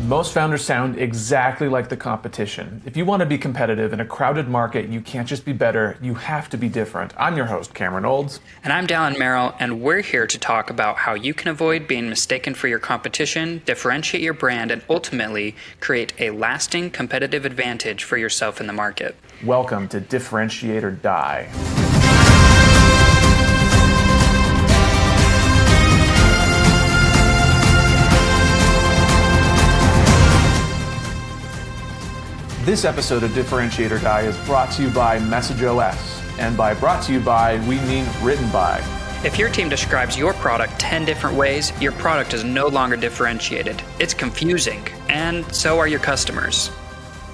Most founders sound exactly like the competition. If you want to be competitive in a crowded market, you can't just be better, you have to be different. I'm your host, Cameron Olds. And I'm Dallin Merrill, and we're here to talk about how you can avoid being mistaken for your competition, differentiate your brand, and ultimately create a lasting competitive advantage for yourself in the market. Welcome to Differentiate or Die. This episode of Differentiate or Die is brought to you by MessageOS. And by brought to you by, we mean written by. If your team describes your product 10 different ways, your product is no longer differentiated. It's confusing, and so are your customers.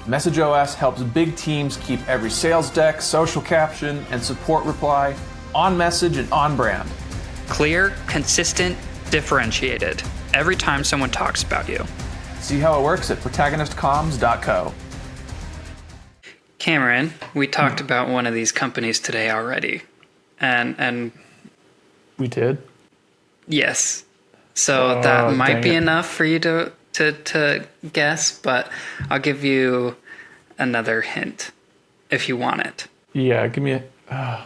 MessageOS helps big teams keep every sales deck, social caption, and support reply on message and on brand. Clear, consistent, differentiated. Every time someone talks about you. See how it works at protagonistcomms.co. Cameron, we talked about one of these companies today already. And we did? Yes. So that might be enough for you to guess, but I'll give you another hint if you want it. Yeah, give me a...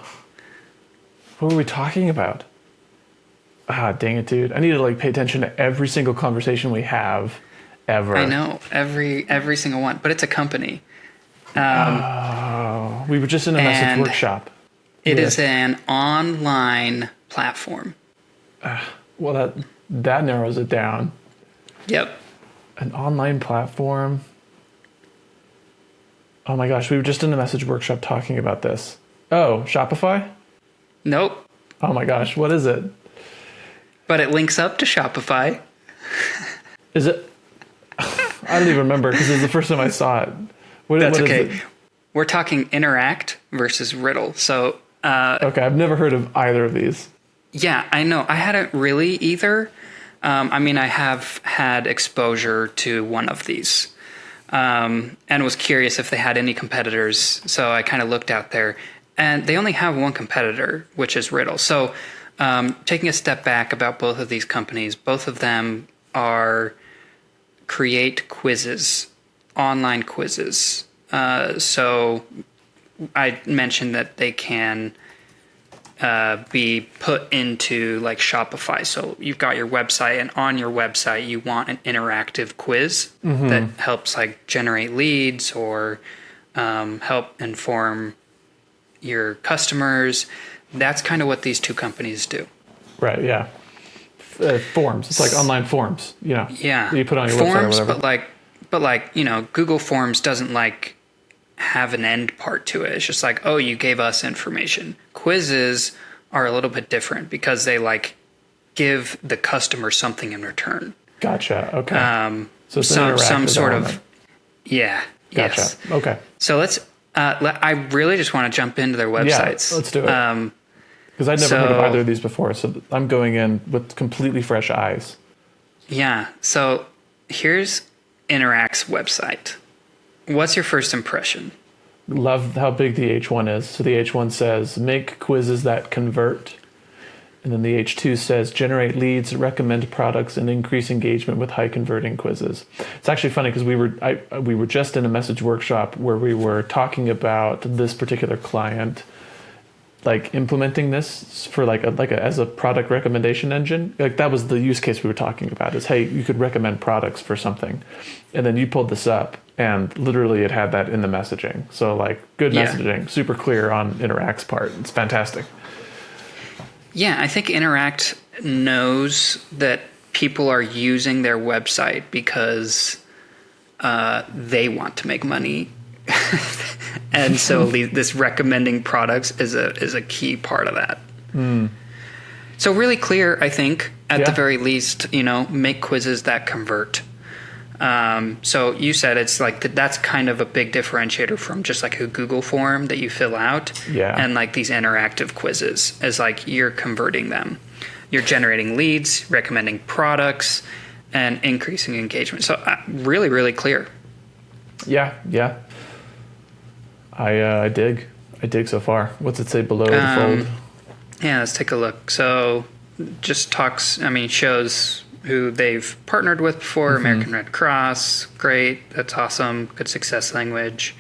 what were we talking about? Dang it, dude. I need to pay attention to every single conversation we have ever. I know, every single one, but it's a company. We were just in a message workshop. It is an online platform. Well, that narrows it down. Yep. An online platform. Oh my gosh, we were just in the message workshop talking about this. Oh, Shopify? Nope. Oh my gosh, what is it? But it links up to Shopify. Is it? I don't even remember because it was the first time I saw it. That's what okay. Is it? We're talking interact versus riddle. So okay, I've never heard of either of these. Yeah, I know. I hadn't really either. I have had exposure to one of these and was curious if they had any competitors. So I kind of looked out there, and they only have one competitor, which is Riddle. So taking a step back about both of these companies, both of them are create quizzes, online quizzes. So I mentioned that they can be put into like Shopify. So you've got your website, and on your website you want an interactive quiz that helps like generate leads or help inform your customers. That's kind of what these two companies do. Right, yeah. Forms. It's like online forms, Yeah. You put on your forms, website or whatever. But Google Forms doesn't have an end part to it. It's just like, oh, you gave us information. Quizzes are a little bit different because they give the customer something in return. Gotcha. Okay. So it's some sort element. of, yeah. Gotcha. Yes. Okay. So let's. I really just want to jump into their websites. Yeah, let's do it. Because I'd never heard of either of these before, so I'm going in with completely fresh eyes. Yeah. So here's Interact's website. What's your first impression? Love how big the H1 is. So the H1 says, make quizzes that convert. And then the H2 says, generate leads, recommend products, and increase engagement with high converting quizzes. It's actually funny because we were just in a message workshop where we were talking about this particular client, implementing this for as a product recommendation engine. That was the use case we were talking about is, hey, you could recommend products for something. And then you pulled this up and literally it had that in the messaging. So good messaging, super clear on Interact's part. It's fantastic. Yeah, I think Interact knows that people are using their website because they want to make money. And so this recommending products is a key part of that. So really clear, I think, at the very least, make quizzes that convert. So you said it's that's kind of a big differentiator from just a Google form that you fill out. Yeah. And these interactive quizzes as you're converting them. You're generating leads, recommending products, and increasing engagement. So really, really clear. Yeah. I dig so far. What's it say below the fold? Yeah, let's take a look. So just shows who they've partnered with before. American Red Cross, great. That's awesome. Good success language.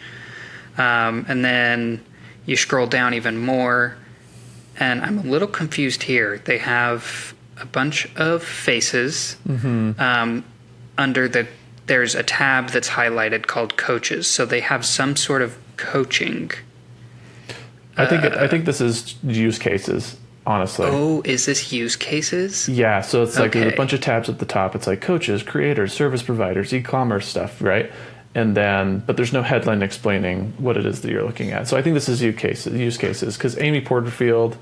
And then you scroll down even more, and I'm a little confused here. They have a bunch of faces. There's a tab that's highlighted called coaches. So they have some sort of coaching. I think this is use cases, honestly. Oh, is this use cases? Yeah, so it's like Okay. there's a bunch of tabs at the top. It's like coaches, creators, service providers, e-commerce stuff, right? And then, but there's no headline explaining what it is that you're looking at. So I think this is use cases, because Amy Porterfield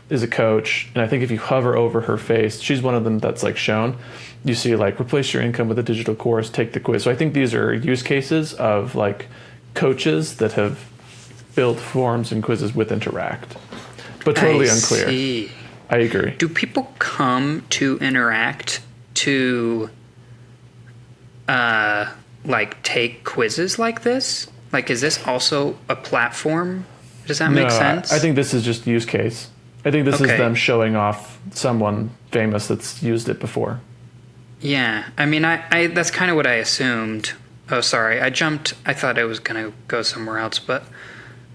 is a coach, and I think if you hover over her face, she's one of them that's like shown. You see like replace your income with a digital course, take the quiz. So I think these are use cases of like coaches that have built forms and quizzes with Interact, but totally unclear. See. I agree. Do people come to Interact to like take quizzes like this? Like, is this also a platform? Does that make sense? I think this is just use case. I think this is Okay. them showing off someone famous that's used it before. Yeah, I mean, I that's kind of what I assumed. Oh, sorry, I jumped. I thought I was gonna go somewhere else, but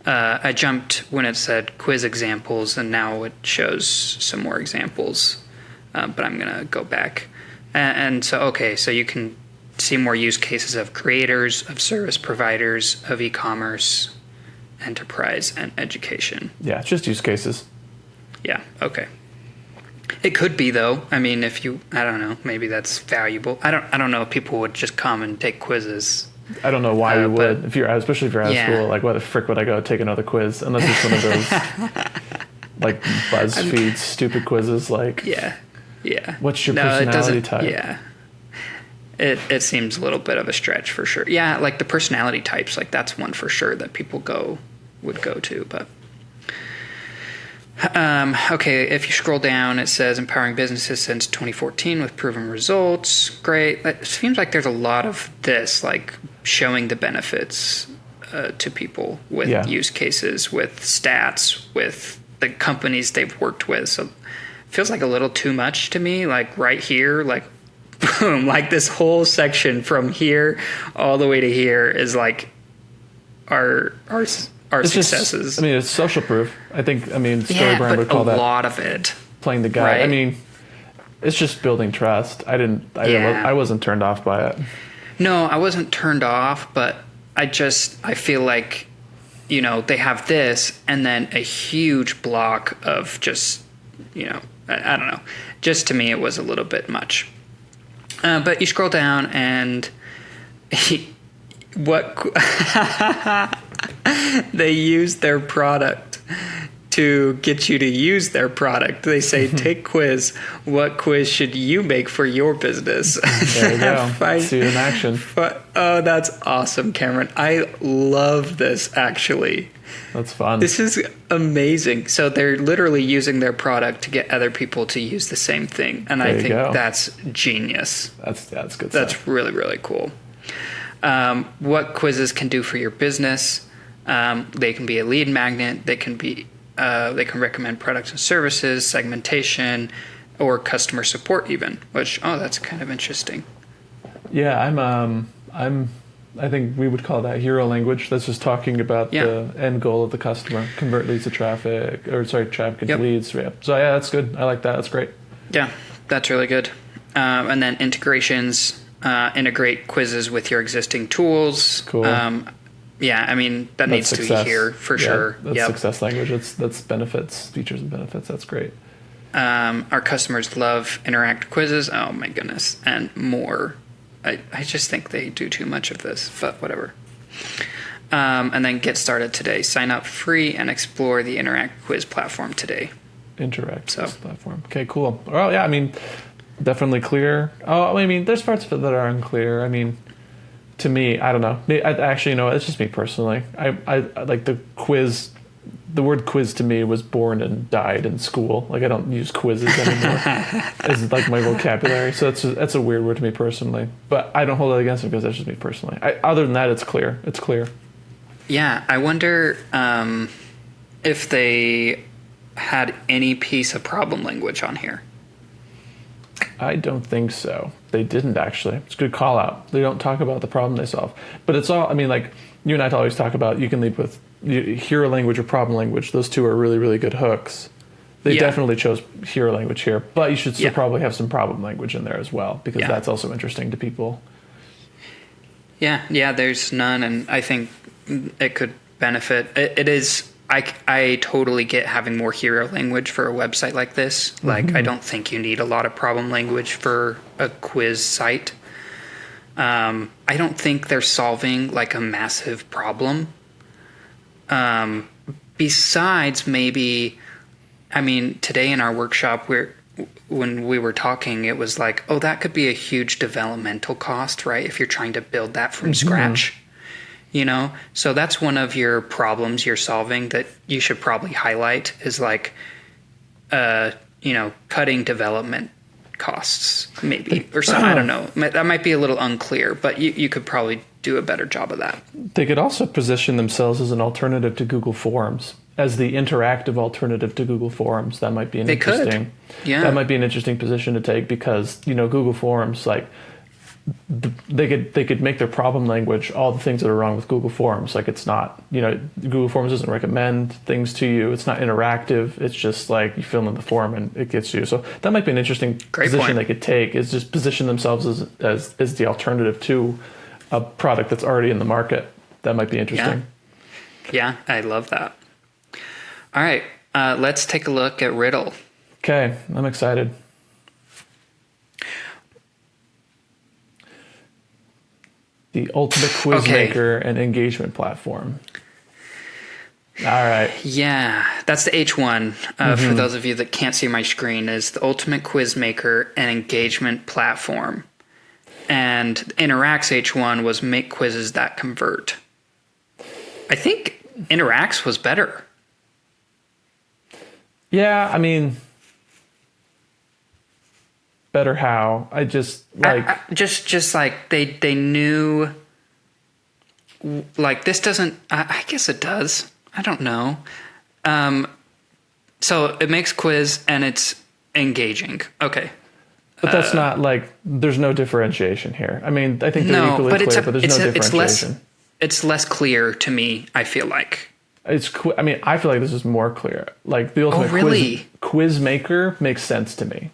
I jumped when it said quiz examples, and now it shows some more examples. But I'm gonna go back, and so okay, so you can see more use cases of creators, of service providers, of e-commerce, enterprise, and education. Yeah, it's just use cases. Yeah, okay. It could be though. I mean, if you, I don't know, maybe that's valuable. I don't know if people would just come and take quizzes. I don't know why you would, but- especially if you're out of school. Like, why the frick would I go take another quiz? Unless it's one of those like BuzzFeed stupid quizzes. Like, Yeah. what's your it personality doesn't- type? Yeah. It seems a little bit of a stretch for sure. Yeah, like the personality types, like that's one for sure that people would go to, but okay, if you scroll down, it says empowering businesses since 2014 with proven results. Great. It seems like there's a lot of this, like showing the benefits to people with Yeah. use cases, with stats, with the companies they've worked with. So it feels like a little too much to me. Like right here, like boom, like this whole section from here all the way to here is like our It's successes. just, I mean, it's social proof. I think, Yeah, Storybrand but would call a that lot of it. playing the guy. Right. I mean, it's just building trust. Yeah. I wasn't turned off by it. No, I wasn't turned off, but I feel like, they have this and then a huge block of just, I don't know. Just to me, it was a little bit much. But you scroll down and they use their product to get you to use their product. They say, take quiz. What quiz should you make for your business? There you go. See it in action. Oh, that's awesome, Cameron. I love this, actually. That's fun. This is amazing. So they're literally using their product to get other people to use the same thing. And I think that's genius. That's good That's stuff. really, really cool. What quizzes can do for your business. They can be a lead magnet. They can recommend products and services, segmentation, or customer support even, which, that's kind of interesting. Yeah, I think we would call that hero language. That's just talking about the end goal of the customer. Convert leads to traffic, traffic into leads. Yeah. So yeah, that's good. I like that. That's great. Yeah, that's really good. And then integrations, integrate quizzes with your existing tools. Cool. Yeah, I mean, that needs to be here for sure. That's success language. That's benefits, features and benefits. That's great. Our customers love Interact quizzes. Oh my goodness. And more. I just think they do too much of this, but whatever. And then get started today. Sign up free and explore the Interact quiz platform today. Quiz platform. Okay, cool. Well, yeah, definitely clear. Oh, there's parts of it that are unclear. To me, I don't know. Actually, it's just me personally. I like the quiz. The word quiz to me was born and died in school. Like, I don't use quizzes anymore. It's like my vocabulary. So that's a weird word to me personally. But I don't hold it against it because that's just me personally. Other than that, it's clear. It's clear. Yeah, I wonder if they had any piece of problem language on here. I don't think so. They didn't actually. It's a good call out. They don't talk about the problem they solve. But it's all, I mean, like you and I always talk about, you can lead with hero language or problem language. Those two are really, really good hooks. They definitely chose hero language here, but you should still probably have some problem language in there as well, because that's also interesting to people. Yeah, there's none, and I think it could benefit. It is, I totally get having more hero language for a website like this. Like, I don't think you need a lot of problem language for a quiz site. I don't think they're solving like a massive problem. Besides maybe, I mean, today in our workshop, when we were talking, it was like, oh, that could be a huge developmental cost, right? If you're trying to build that from scratch, you know? So that's one of your problems you're solving that you should probably highlight is like, cutting development costs maybe, or something. I don't know. That might be a little unclear, but you could probably do a better job of that. They could also position themselves as an alternative to Google Forms, as the interactive alternative to Google Forms. That might be an interesting. Yeah, that might be an interesting position to take, because Google Forms, like they could make their problem language all the things that are wrong with Google Forms. Like, it's not, Google Forms doesn't recommend things to you. It's not interactive. It's just like you fill in the form and it gets you. So that might be an interesting position they could take, is just position themselves as the alternative to a product that's already in the market. That might be interesting. Yeah, I love that. All right, let's take a look at Riddle. Okay, I'm excited. The ultimate quiz maker and engagement platform. All right. Yeah, that's the H1. For those of you that can't see my screen, is the ultimate quiz maker and engagement platform. And Interact's H1 was make quizzes that convert. I think Interact's was better. Yeah, I mean, better how? I just like just like they knew, like, this doesn't. I guess it does. I don't know. So it makes quiz and it's engaging. Okay. But that's not like, there's no differentiation here. I mean, I think they're equally clear, but there's no differentiation. It's less clear to me, I feel like. I feel like this is more clear. Like, the ultimate quiz maker makes sense to me.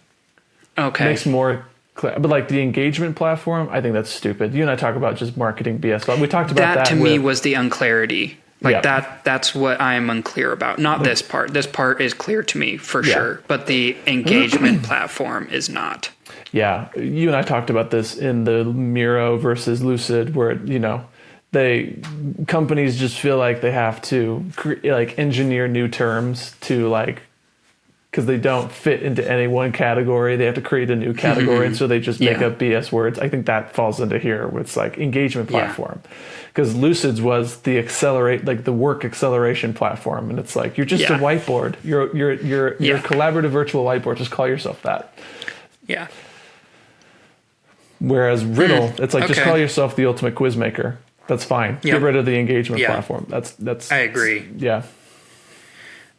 Okay. Makes more clear. But like the engagement platform, I think that's stupid. You and I talk about just marketing BS. But we talked about that. To me was the unclarity. Like that's what I'm unclear about. Not this part. This part is clear to me for sure. But the engagement platform is not. Yeah. You and I talked about this in the Miro versus Lucid, where, companies just feel like they have to engineer new terms to because they don't fit into any one category. They have to create a new category, and so they just make up BS words. I think that falls into here with engagement platform, because Lucid's was the the work acceleration platform, and it's you're just a whiteboard. You're a collaborative virtual whiteboard. Just call yourself that. Yeah. Whereas Riddle, it's just call yourself the ultimate quiz maker. That's fine. Yep. Get rid of the engagement platform. That's. I agree. Yeah.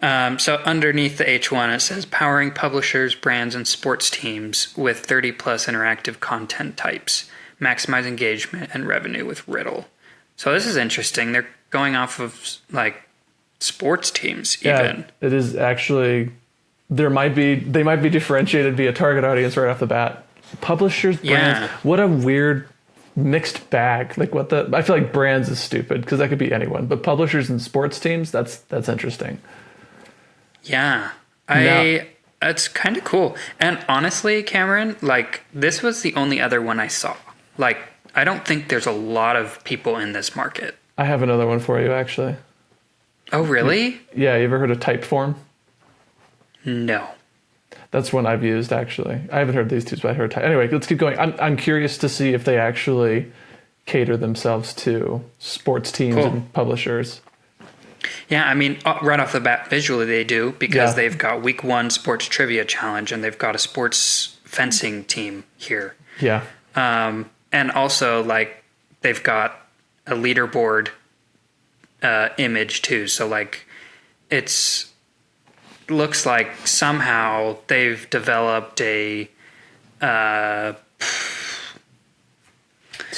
So underneath the H1, it says powering publishers, brands, and sports teams with 30 plus interactive content types, maximize engagement and revenue with Riddle. So this is interesting. They're going off of sports teams even. Yeah, it is actually. They might be differentiated via target audience right off the bat. Publishers, brands. What a weird mixed bag. I feel like brands is stupid because that could be anyone, but publishers and sports teams, that's interesting. Yeah. That's kind of cool. And honestly, Cameron, this was the only other one I saw. I don't think there's a lot of people in this market. I have another one for you, actually. Oh, really? Yeah, you ever heard of Typeform? No. That's one I've used, actually. I haven't heard these two, but I heard Anyway, let's keep going. I'm curious to see if they actually cater themselves to sports teams and publishers. Yeah, I mean, right off the bat, visually they do, because they've got week 1 sports trivia challenge, and they've got a sports fencing team here. Yeah. And also, they've got a leaderboard image too. So, it's looks like somehow they've developed a It's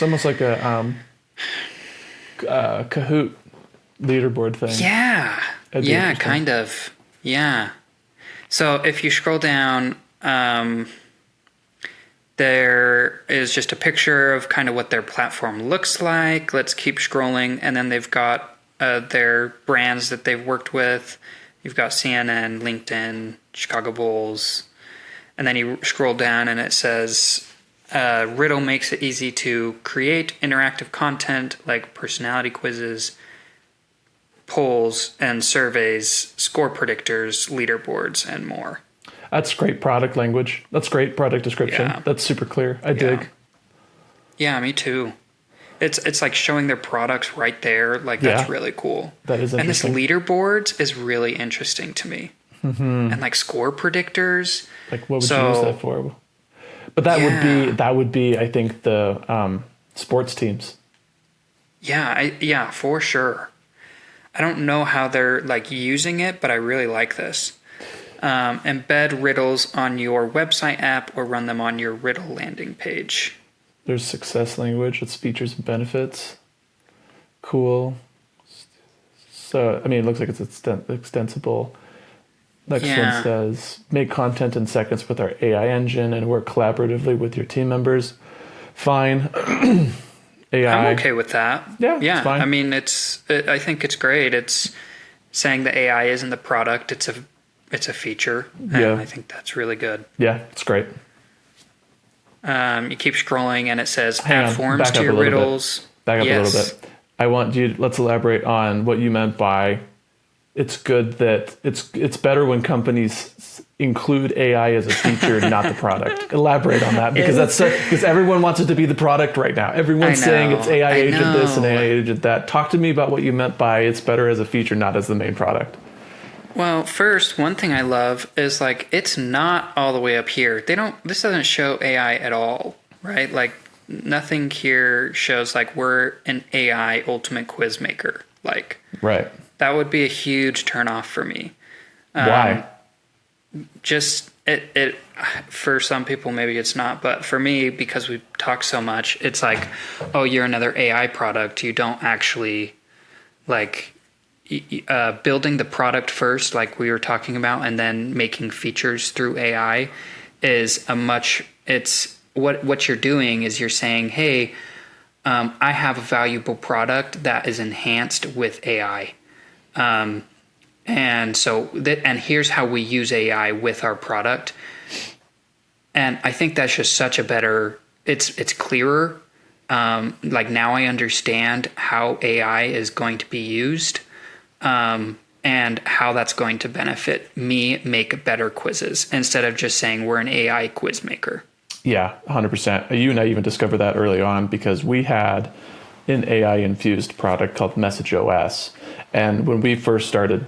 almost like a Kahoot leaderboard thing. Yeah. That'd be Yeah, interesting. kind of. Yeah. So if you scroll down, there is just a picture of kind of what their platform looks like. Let's keep scrolling. And then they've got their brands that they've worked with. You've got CNN, LinkedIn, Chicago Bulls. And then you scroll down and it says, Riddle makes it easy to create interactive content like personality quizzes, polls and surveys, score predictors, leaderboards, and more. That's great product language. That's great product description. Yeah. That's super clear. I dig. Yeah, me too. It's like showing their products right there. Like that's really cool. That is And this interesting. leaderboards is really interesting to me. And like score predictors. Like, what would you use that for? But that would be, I think, the sports teams. Yeah, for sure. I don't know how they're like using it, but I really like this. Embed riddles on your website app or run them on your Riddle landing page. There's success language. It's features and benefits. Cool. So, I mean, it looks like it's extensible. Next one says, make content in seconds with our AI engine and work collaboratively with your team members. Fine. AI. I'm okay with that. Yeah, it's fine. I mean, I think it's great. It's saying the AI isn't the product; it's a feature. And I think that's really good. Yeah, it's great. You keep scrolling, and it says Hang add on, forms back to up your a little bit. riddles. Back up a little bit. I want you. Let's elaborate on what you meant by. It's good that it's better when companies include AI as a feature, not the product. Elaborate on that because because everyone wants it to be the product right now. Everyone's saying it's AI agent this and AI agent that. Talk to me about what you meant by it's better as a feature, not as the main product. Well, first, one thing I love is like it's not all the way up here. This doesn't show AI at all, right? Like nothing here shows like we're an AI ultimate quiz maker. Like Right. that would be a huge turnoff for me. Why? Just it for some people maybe it's not, but for me, because we talk so much, it's like, oh, you're another AI product. You don't actually like building the product first, like we were talking about, and then making features through AI is it's what you're doing is you're saying, hey, I have a valuable product that is enhanced with AI. And so and here's how we use AI with our product. And I think that's just such a better, it's clearer. Like now I understand how AI is going to be used, and how that's going to benefit me make better quizzes instead of just saying we're an AI quiz maker. Yeah, 100%. You and I even discovered that early on because we had an AI-infused product called Message OS. And when we first started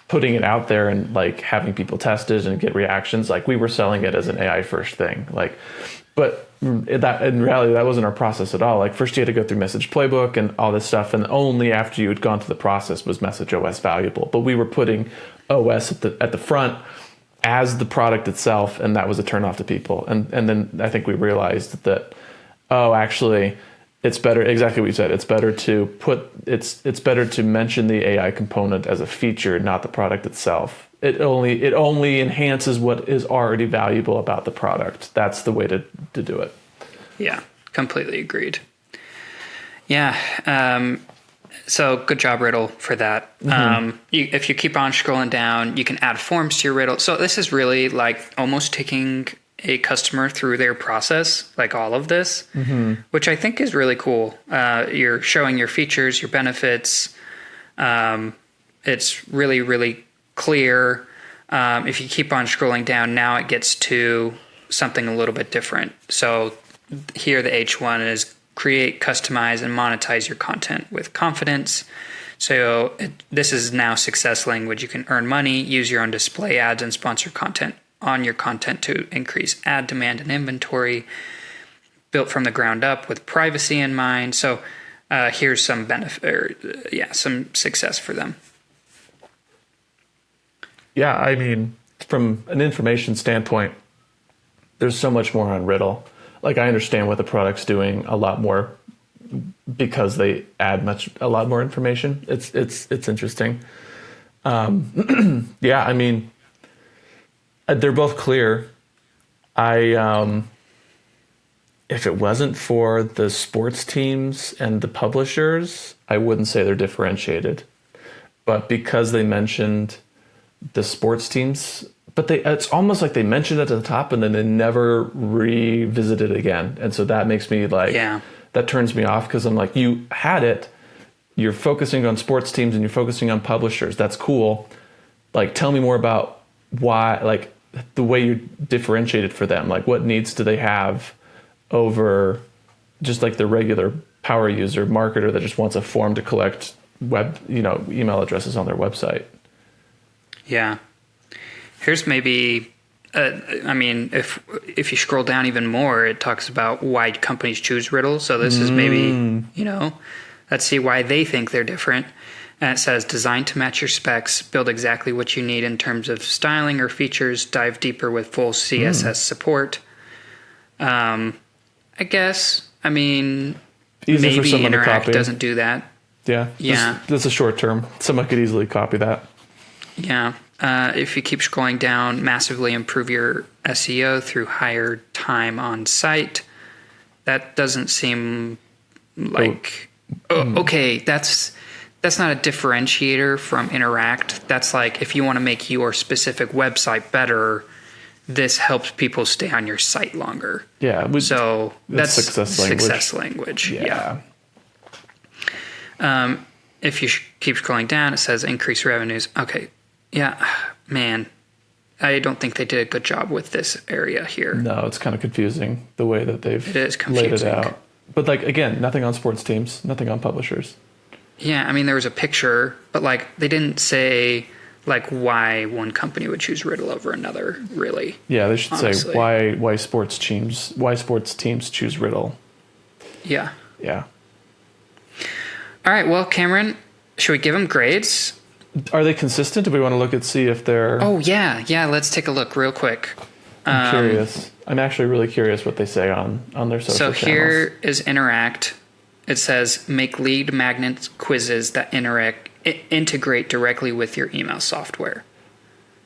putting it out there and like having people test it and get reactions, like we were selling it as an AI first thing. Like, but that in reality, that wasn't our process at all. Like first you had to go through Message Playbook and all this stuff. And only after you had gone through the process was Message OS valuable. But we were putting OS at the front as the product itself, and that was a turnoff to people. And then I think we realized that, oh, actually, it's better. Exactly what you said. It's better to it's better to mention the AI component as a feature, not the product itself. It only enhances what is already valuable about the product. That's the way to do it. Yeah, completely agreed. Yeah. So good job, Riddle, for that. If you keep on scrolling down, you can add forms to your Riddle. So this is really like almost taking a customer through their process, like all of this, which I think is really cool. You're showing your features, your benefits. It's really, really clear. If you keep on scrolling down, now it gets to something a little bit different. So here the H1 is create, customize, and monetize your content with confidence. So this is now success language. You can earn money, use your own display ads, and sponsor content on your content to increase ad demand and inventory, built from the ground up with privacy in mind. So here's some some success for them. Yeah, I mean, from an information standpoint, there's so much more on Riddle. Like, I understand what the product's doing a lot more because they add a lot more information. It's interesting. Yeah, I mean, they're both clear. If it wasn't for the sports teams and the publishers, I wouldn't say they're differentiated. But because they mentioned the sports teams, but it's almost like they mentioned it at the top and then they never revisit it again. And so that makes me like, that turns me off, because I'm like, you had it, you're focusing on sports teams and you're focusing on publishers. That's cool. Like, tell me more about why, like the way you differentiated for them. Like, what needs do they have over just like the regular power user marketer that just wants a form to collect email addresses on their website. Yeah. Here's maybe, I mean, if you scroll down even more, it talks about why companies choose Riddle. So this is maybe, let's see why they think they're different. And it says, designed to match your specs, build exactly what you need in terms of styling or features, dive deeper with full CSS support. I guess, I mean, easy maybe for someone to Interact copy. doesn't do that. Yeah. That's a short term. Someone could easily copy that. Yeah. If you keep scrolling down, massively improve your SEO through higher time on site. That doesn't seem like, okay, that's not a differentiator from Interact. That's like, if you want to make your specific website better, this helps people stay on your site longer. Yeah. So that's success language. Yeah. If you keep scrolling down, it says increase revenues. Okay. Yeah, man, I don't think they did a good job with this area here. No, it's kind of confusing the way that they've laid it out. But like, again, nothing on sports teams, nothing on publishers. Yeah, I mean, there was a picture, but like they didn't say like why one company would choose Riddle over another, really. Yeah, they should say why sports teams choose Riddle. Yeah. Yeah. All right, well, Cameron, should we give them grades? Are they consistent? Do we want to look and see if they're... Oh, yeah. Let's take a look real quick. I'm curious. I'm actually really curious what they say on their social channels. So here is Interact. It says, make lead magnet quizzes that integrate directly with your email software.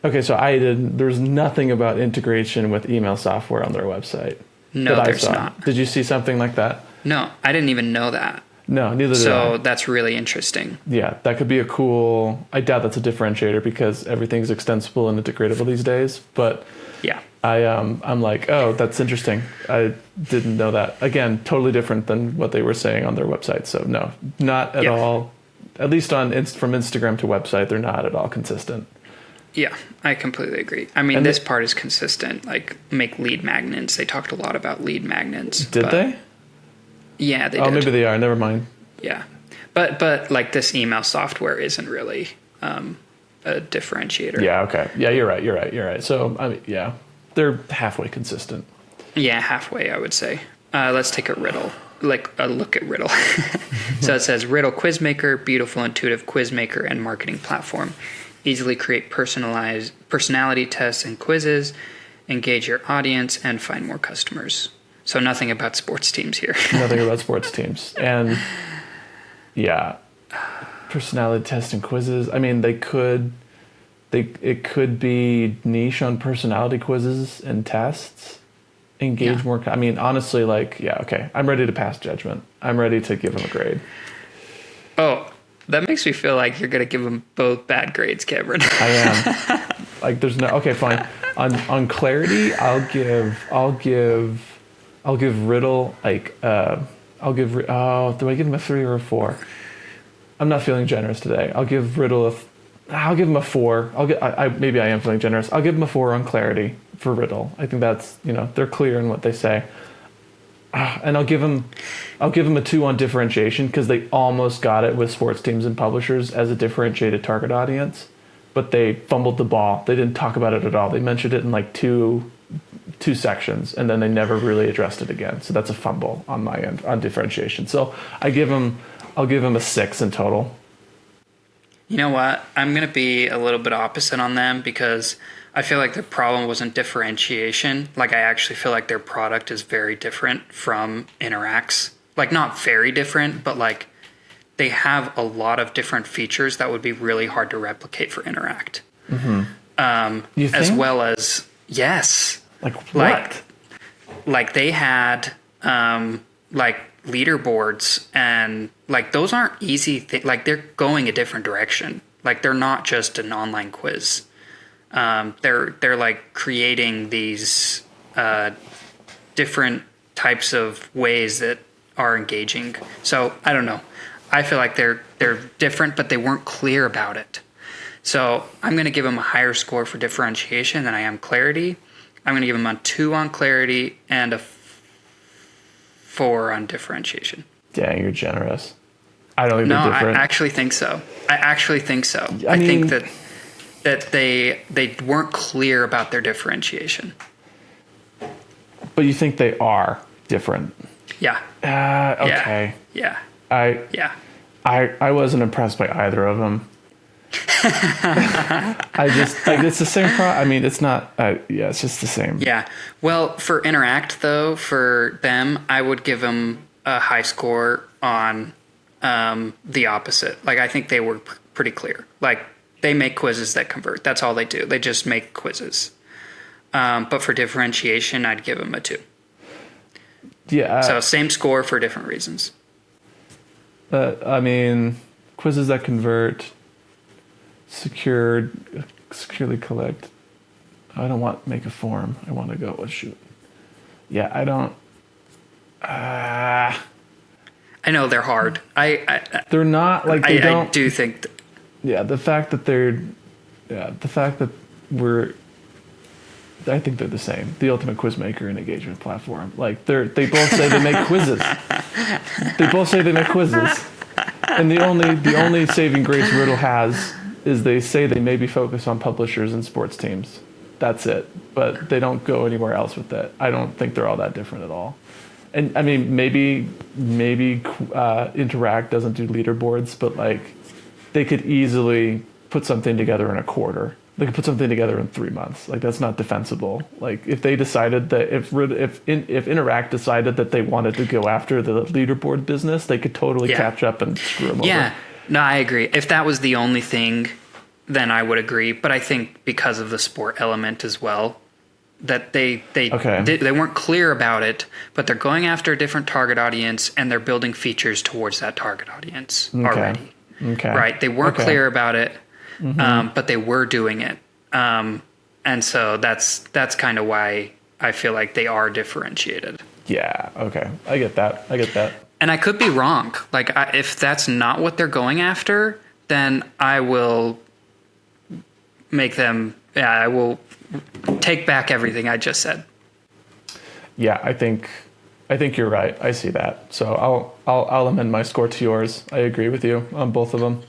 Okay, so there's nothing about integration with email software on their website. No, there's not. Did you see something like that? No, I didn't even know that. No, neither did I. So that's really interesting. Yeah, that could be a cool... I doubt that's a differentiator because everything's extensible and integratable these days. But yeah, I'm like, oh, that's interesting. I didn't know that. Again, totally different than what they were saying on their website. So no, not at all. At least from Instagram to website, they're not at all consistent. Yeah, I completely agree. I mean, this part is consistent. Like, make lead magnets. They talked a lot about lead magnets. Did they? Yeah, they did. Oh, maybe they are. Never mind. Yeah. But like this email software isn't really a differentiator. Yeah, okay. Yeah, you're right. So, I mean, yeah, they're halfway consistent. Yeah, halfway, I would say. Let's take a Riddle. Like a look at Riddle. So it says, Riddle Quizmaker, beautiful, intuitive quizmaker and marketing platform. Easily create personality tests and quizzes, engage your audience, and find more customers. So nothing about sports teams here. Nothing about sports teams. And yeah, personality tests and quizzes. I mean, it could be niche on personality quizzes and tests. Engage more. I mean, honestly, like, yeah, okay. I'm ready to pass judgment. I'm ready to give them a grade. Oh, that makes me feel like you're going to give them both bad grades, Cameron. I am. Like, there's no... Okay, fine. On clarity, I'll give Riddle, like, do I give him a 3 or a 4? I'm not feeling generous today. I'll give Riddle I'll give him a 4. Maybe I am feeling generous. I'll give him a 4 on clarity for Riddle. I think that's, they're clear in what they say. And I'll give him a 2 on differentiation because they almost got it with sports teams and publishers as a differentiated target audience, but they fumbled the ball. They didn't talk about it at all. They mentioned it in like two sections, and then they never really addressed it again. So that's a fumble on my end on differentiation. So I'll give him a 6 in total. You know what? I'm going to be a little bit opposite on them because I feel like the problem wasn't differentiation. Like, I actually feel like their product is very different from Interact's. Like, not very different, but like they have a lot of different features that would be really hard to replicate for Interact. You think? As well as, yes. Like what? Like they had like leaderboards, and like those aren't easy like they're going a different direction. Like, they're not just an online quiz. They're like creating these different types of ways that are engaging. So I don't know. I feel like they're different, but they weren't clear about it. So I'm going to give them a higher score for differentiation than I am clarity. I'm going to give them a 2 on clarity and a 4 on differentiation. Dang, you're generous. I don't think No, they're different. I actually think so. I mean, think that they weren't clear about their differentiation. But you think they are different? Yeah. Okay. Yeah. I wasn't impressed by either of them. I just like it's the same I mean, it's not. It's just the same. Yeah. Well, for Interact though, for them, I would give them a high score on the opposite. Like, I think they were pretty clear. Like, they make quizzes that convert. That's all they do. They just make quizzes. But for differentiation, I'd give them a 2. Yeah. So same score for different reasons. I mean, quizzes that convert, securely collect. I don't want make a form. I want to go. Oh, shoot. Yeah, I don't. I know they're hard. They're not like they don't. I do think. The fact that I think they're the same. The ultimate quiz maker and engagement platform. Like, they both say they make quizzes. They both say they make quizzes. And the only saving grace Riddle has is they say they maybe focus on publishers and sports teams. That's it. But they don't go anywhere else with it. I don't think they're all that different at all. And I mean, maybe Interact doesn't do leaderboards, but like, they could easily put something together in a quarter. They could put something together in 3 months. Like, that's not defensible. Like, if they decided that if Interact decided that they wanted to go after the leaderboard business, they could totally catch up and screw them over. Yeah, no, I agree. If that was the only thing, then I would agree. But I think because of the sport element as well, that they weren't clear about it, but they're going after a different target audience and they're building features towards that target audience already. Okay. Right? They weren't clear about it. But they were doing it. And so that's kind of why I feel like they are differentiated. Yeah, okay. I get that. And I could be wrong. Like, if that's not what they're going after, then I will make them, I will take back everything I just said. Yeah, I think you're right. I see that. So I'll amend my score to yours. I agree with you on both of them.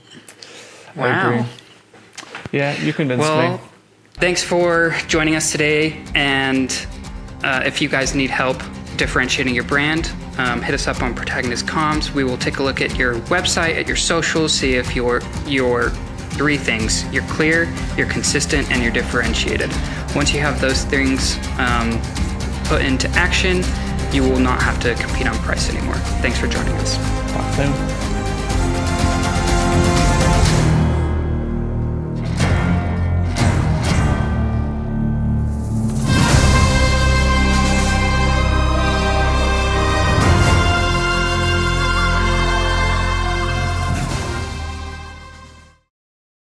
Wow. I agree. Yeah, you convinced me. Thanks for joining us today. And if you guys need help differentiating your brand, hit us up on Protagonist Comms. We will take a look at your website, at your socials, see if your 3 things: you're clear, you're consistent, and you're differentiated. Once you have those things put into action, you will not have to compete on price anymore. Thanks for joining us. Talk soon.